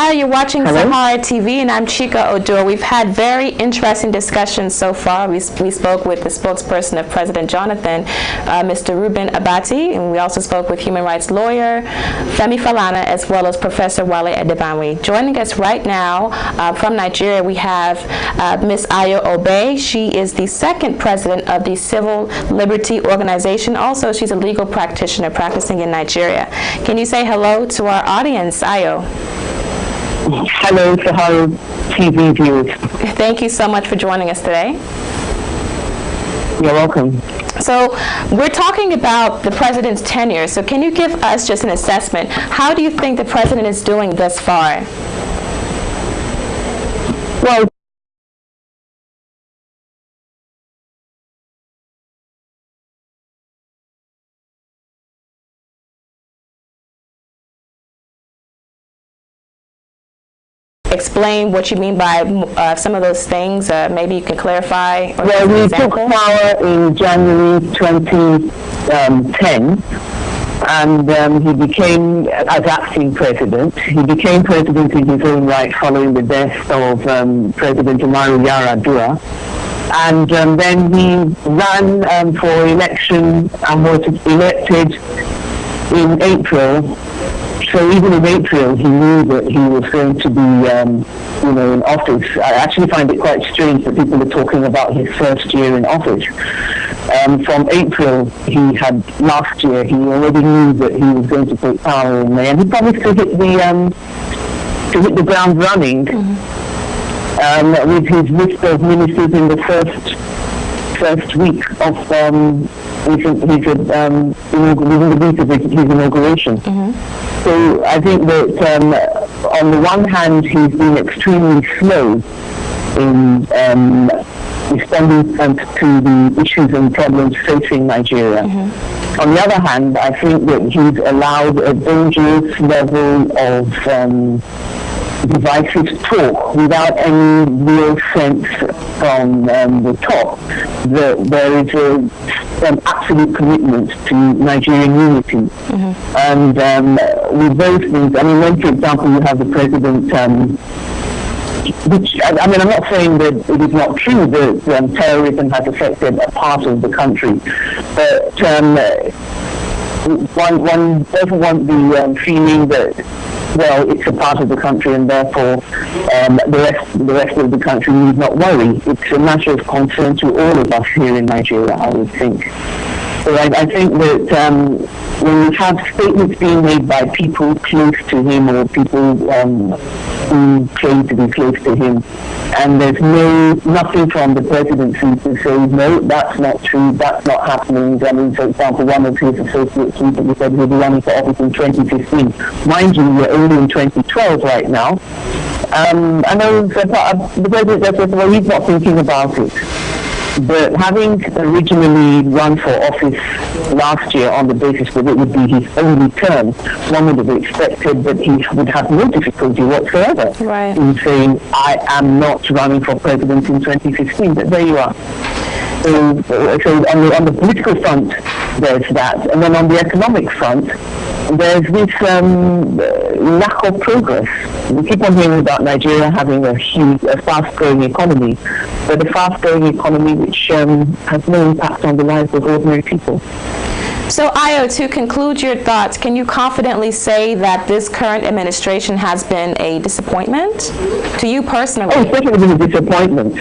Hi, you're watching Hello? Sahara TV, and I'm Chika Odor. We've had very interesting discussions so far. We spoke with the spokesperson of President Jonathan, Mr. Ruben Abati, and we also spoke with human rights lawyer Femi Falana, as well as Professor Wale Adebanwe. Joining us right now from Nigeria, we have Ms. Ayo Obe. She is the second president of the Civil Liberty Organization. Also, she's a legal practitioner practicing in Nigeria. Can you say hello to our audience, Ayo? Hello, SaharaTV viewers. Thank you so much for joining us today. You're welcome. So we're talking about the president's tenure. So can you give us just an assessment? How do you think the president is doing thus far? Well, Explain what you mean by some of those things. Maybe you can clarify. Well, he took power in January 2010, and he became, as acting president, he became president in his own right following the death of President Umaru Yar'Adua. And then he ran for election and was elected in April. So even in April, he knew that he was going to be, in office. I actually find it quite strange that people are talking about his first year in office. From April, last year, he already knew that he was going to take power in May, and he promised to hit the ground running with his list of ministers in the first week of within the week of his inauguration. So I think that on the one hand, he's been extremely slow in responding to the issues and problems facing Nigeria. On the other hand, I think that he's allowed a dangerous level of divisive talk without any real sense from the top that there is an absolute commitment to Nigerian unity. And with those things, I mean, when, for example, you have the president, which, I mean, I'm not saying that it is not true that terrorism has affected a part of the country, but one doesn't want the feeling that, well, it's a part of the country and therefore the rest of the country need not worry. It's a matter of concern to all of us here in Nigeria, I would think. So I think that when you have statements being made by people close to him or people who claim to be close to him, and there's nothing from the presidency to say, no, that's not true, that's not happening. I mean, for example, one of his associates recently said he'll be running for office in 2015. Mind you, we're only in 2012 right now. I know the president said, well, he's not thinking about it. But having originally run for office last year on the basis that it would be his only term, one would have expected that he would have no difficulty whatsoever in saying, I am not running for president in 2015. But there you are. So on the political front, there's that. And then on the economic front, there's this lack of progress. We keep on hearing about Nigeria having a fast-growing economy, but a fast-growing economy which has no impact on the lives of ordinary people. So, Ayo, to conclude your thoughts, can you confidently say that this current administration has been a disappointment to you personally? Oh, it's definitely been a disappointment.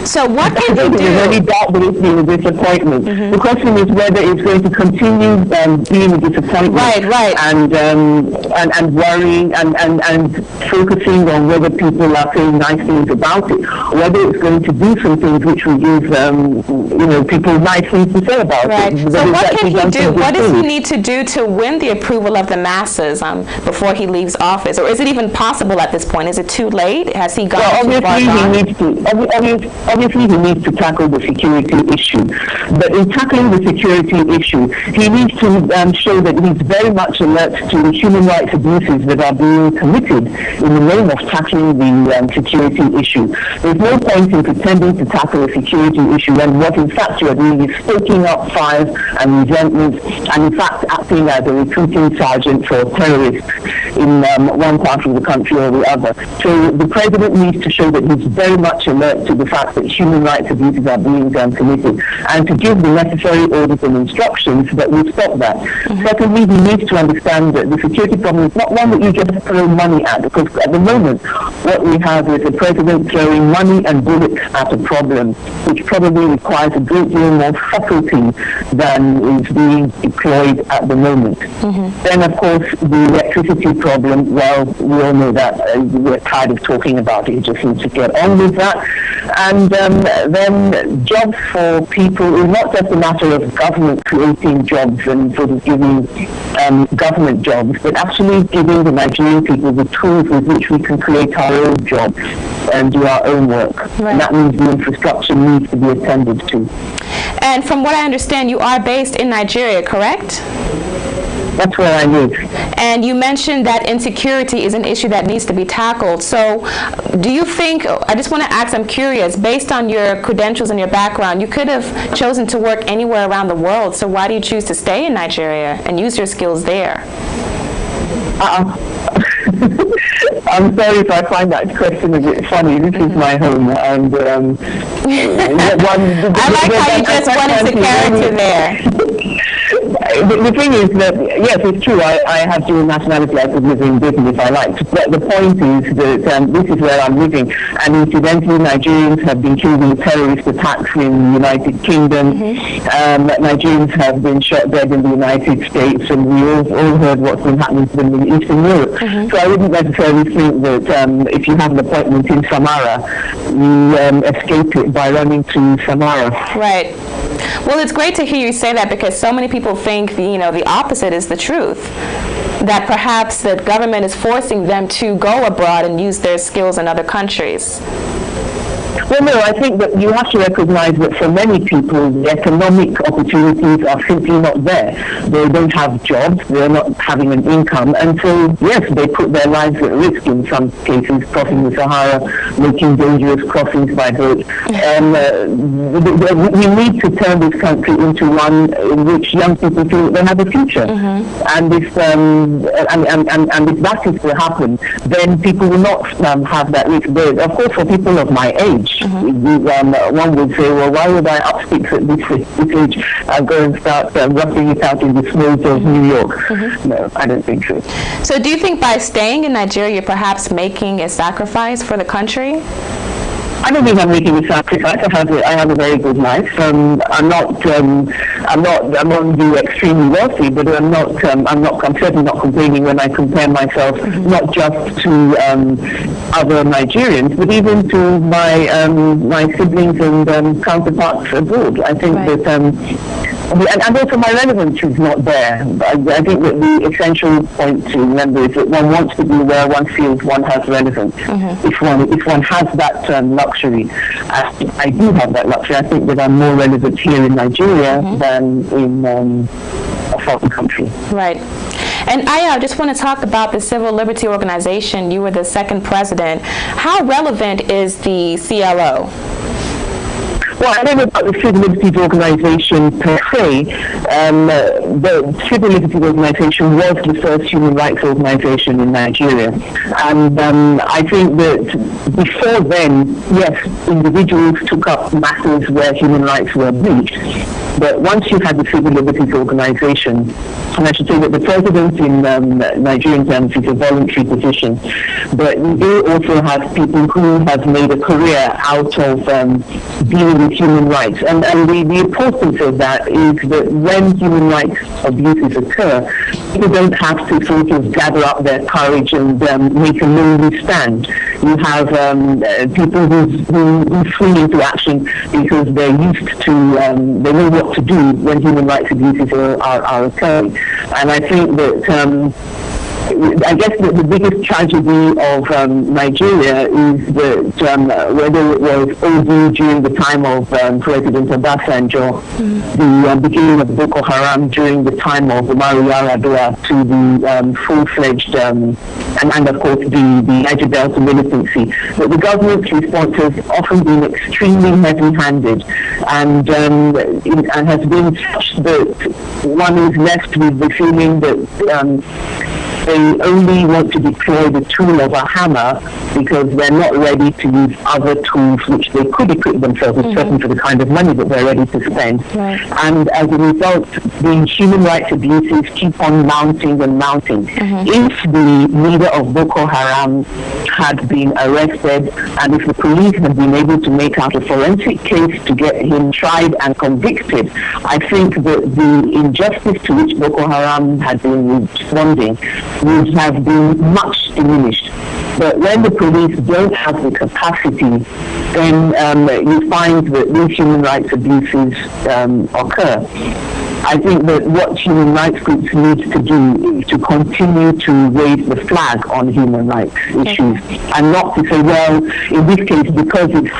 So what can they do? There's any doubt that it's been a disappointment. The question is whether it's going to continue being a disappointment, and worrying and focusing on whether people are saying nice things about it, whether it's going to do some things which will give people nice things to say about it. So what can he do? What does he need to do to win the approval of the masses before he leaves office? Or is it even possible at this point? Is it too late? Has he gone too far gone? Obviously, he needs to tackle the security issue. But in tackling the security issue, he needs to show that he's very much alert to the human rights abuses that are being committed in the name of tackling the security issue. There's no point in pretending to tackle a security issue when what in fact you are doing is stoking up fires and resentment, and in fact acting as a recruiting sergeant for terrorists in one part of the country or the other. So the president needs to show that he's very much alert to the fact that human rights abuses are being committed, and to give the necessary orders and instructions that will stop that. Secondly, he needs to understand that the security problem is not one that you just throw money at, because at the moment what we have is the president throwing money and bullets at a problem which probably requires a great deal more subtlety than is being deployed at the moment. Then, of course, the electricity problem, well, we all know that. We're tired of talking about it. You just need to get on with that. And then jobs for people is not just a matter of government creating jobs and sort of giving government jobs, but actually giving the Nigerian people the tools with which we can create our own jobs and do our own work. Right. And that means the infrastructure needs to be attended to. And from what I understand, you are based in Nigeria, correct? That's where I live. And you mentioned that insecurity is an issue that needs to be tackled. So do you think, I just want to ask, I'm curious, based on your credentials and your background, you could have chosen to work anywhere around the world. So why do you choose to stay in Nigeria and use your skills there? I'm sorry if I find that question a bit funny. This is my home, and I like how you just went into character there. The thing is that, yes, it's true, I have dual nationality. I could live in Britain if I liked. But the point is that this is where I'm living. And incidentally, Nigerians have been killed in terrorist attacks in the United Kingdom. Nigerians have been shot dead in the United States. And we all heard what's been happening to them in Eastern Europe. So I wouldn't necessarily think that if you have an appointment in Samara, you escape it by running to Samara. Right. Well, it's great to hear you say that, because so many people think the opposite is the truth, that perhaps the government is forcing them to go abroad and use their skills in other countries. Well, no, I think that you have to recognize that for many people, the economic opportunities are simply not there. They don't have jobs, they're not having an income, and so, yes, they put their lives at risk in some cases, crossing the Sahara, making dangerous crossings by boat. We need to turn this country into one in which young people feel that they have a future. And if that is to happen, then people will not have that risk. But, of course, for people of my age, one would say, well, why would I up sticks at this age and go and start roughing it out in the snows of New York? No, I don't think so. So do you think by staying in Nigeria, you're perhaps making a sacrifice for the country? I don't think I'm making a sacrifice. I have a very good life. I'm not the extremely wealthy, but I'm certainly not complaining when I compare myself not just to other Nigerians, but even to my siblings and counterparts abroad. I think that. And also my relevance is not there. I think that the essential point to remember is that one wants to be where one feels one has relevance. If one has that luxury, I do have that luxury. I think that I'm more relevant here in Nigeria than in a foreign country. Right. And I just want to talk about the Civil Liberty Organization. You were the second president. How relevant is the CLO? Well, I don't know about the Civil Liberties Organization per se. The Civil Liberties Organization was the first human rights organization in Nigeria. And I think that before then, yes, individuals took up matters where human rights were breached. But once you had the Civil Liberties Organization, and I should say that the president in Nigerian terms is a voluntary position, but we do also have people who have made a career out of dealing with human rights. And the importance of that is that when human rights abuses occur, people don't have to sort of gather up their courage and make a lonely stand. You have people who swing into action because they're used to, they know what to do when human rights abuses are occurring. And I think that I guess the biggest tragedy of Nigeria is that whether it was Obe during the time of President Obasanjo, the beginning of Boko Haram during the time of Umaru Yar'Adua, to the full-fledged and of course the Niger Delta militancy, that the government's response has often been extremely heavy-handed and has been such that one is left with the feeling that they only want to deploy the tool of a hammer because they're not ready to use other tools which they could equip themselves with, certainly for the kind of money that they're ready to spend. Right. And as a result, the human rights abuses keep on mounting and mounting. If the leader of Boko Haram had been arrested and if the police had been able to make out a forensic case to get him tried and convicted, I think that the injustice to which Boko Haram had been responding would have been much diminished. But when the police don't have the capacity, then you find that these human rights abuses occur. I think that what human rights groups need to do is to continue to raise the flag on human rights issues, and not to say, well, in this case, because it's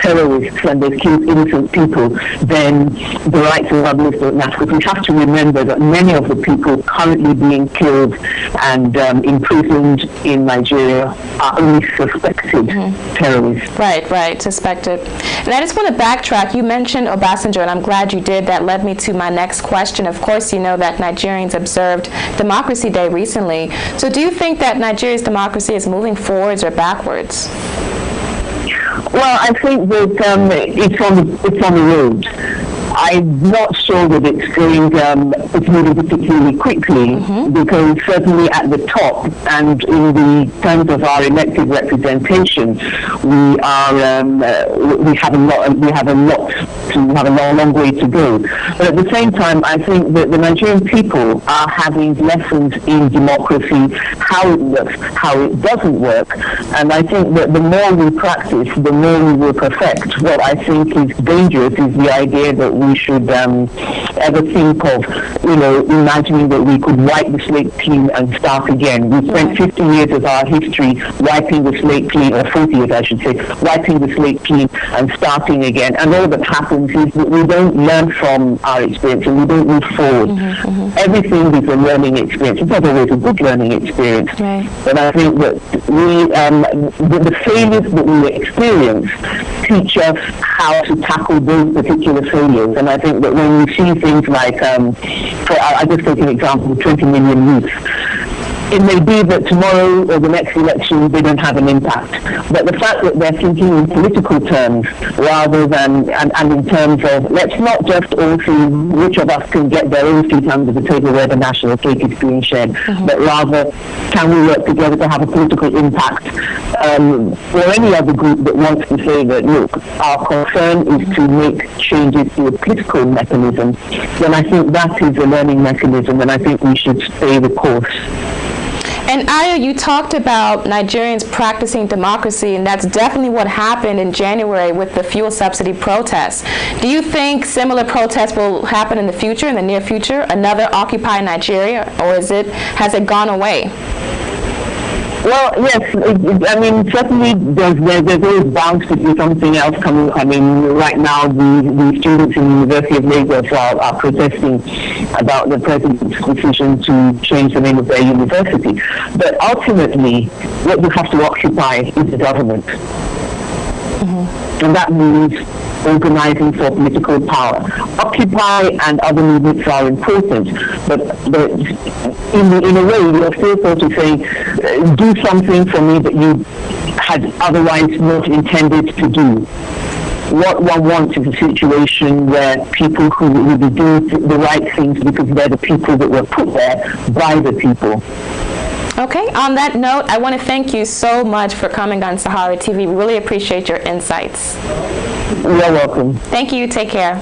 terrorists and they've killed innocent people, then the rights of others don't matter. Because we have to remember that many of the people currently being killed and imprisoned in Nigeria are only suspected terrorists. Right, suspected. And I just want to backtrack. You mentioned Obasanjo, and I'm glad you did. That led me to my next question. Of course, you know that Nigerians observed Democracy Day recently. So do you think that Nigeria's democracy is moving forwards or backwards? Well, I think that it's on the road. I'm not sure that it's moving particularly quickly, because certainly at the top and in the terms of our elected representation, we have a long way to go. But at the same time, I think that the Nigerian people are having lessons in democracy, how it works, how it doesn't work, and I think that the more we practice, the more we will perfect. What I think is dangerous is the idea that we should ever think of, imagining that we could wipe the slate clean and start again. We spent 50 years of our history wiping the slate clean, or 40 years I should say, wiping the slate clean and starting again. And all that happens is that we don't learn from our experience and we don't move forward. Everything is a learning experience. It's not always a good learning experience. Right. But I think that the failures that we experience teach us how to tackle those particular failures. And I think that when you see things like, I'll just take an example, 20 million youth. It may be that tomorrow or the next election they don't have an impact, but the fact that they're thinking in political terms rather than and in terms of, let's not just all see which of us can get their own feet under the table where the national cake is being shared, but rather can we work together to have a political impact, or any other group that wants to say that, look, our concern is to make changes to a political mechanism, then I think that is a learning mechanism, and I think we should stay the course. And Ayo, you talked about Nigerians practicing democracy, and that's definitely what happened in January with the fuel subsidy protests. Do you think similar protests will happen in the future, in the near future, another Occupy Nigeria, or has it gone away? Well, yes. I mean, certainly there's always bound to be something else coming. I mean, right now the students in the University of Lagos are protesting about the president's decision to change the name of their university. But ultimately, what you have to occupy is the government. And that means organizing for political power. Occupy and other movements are important, but in a way, you're still sort of saying, do something for me that you had otherwise not intended to do. What one wants is a situation where people who will be doing the right things because they're the people that were put there by the people. Okay, on that note, I want to thank you so much for coming on Sahara TV. We really appreciate your insights. You're welcome. Thank you. Take care.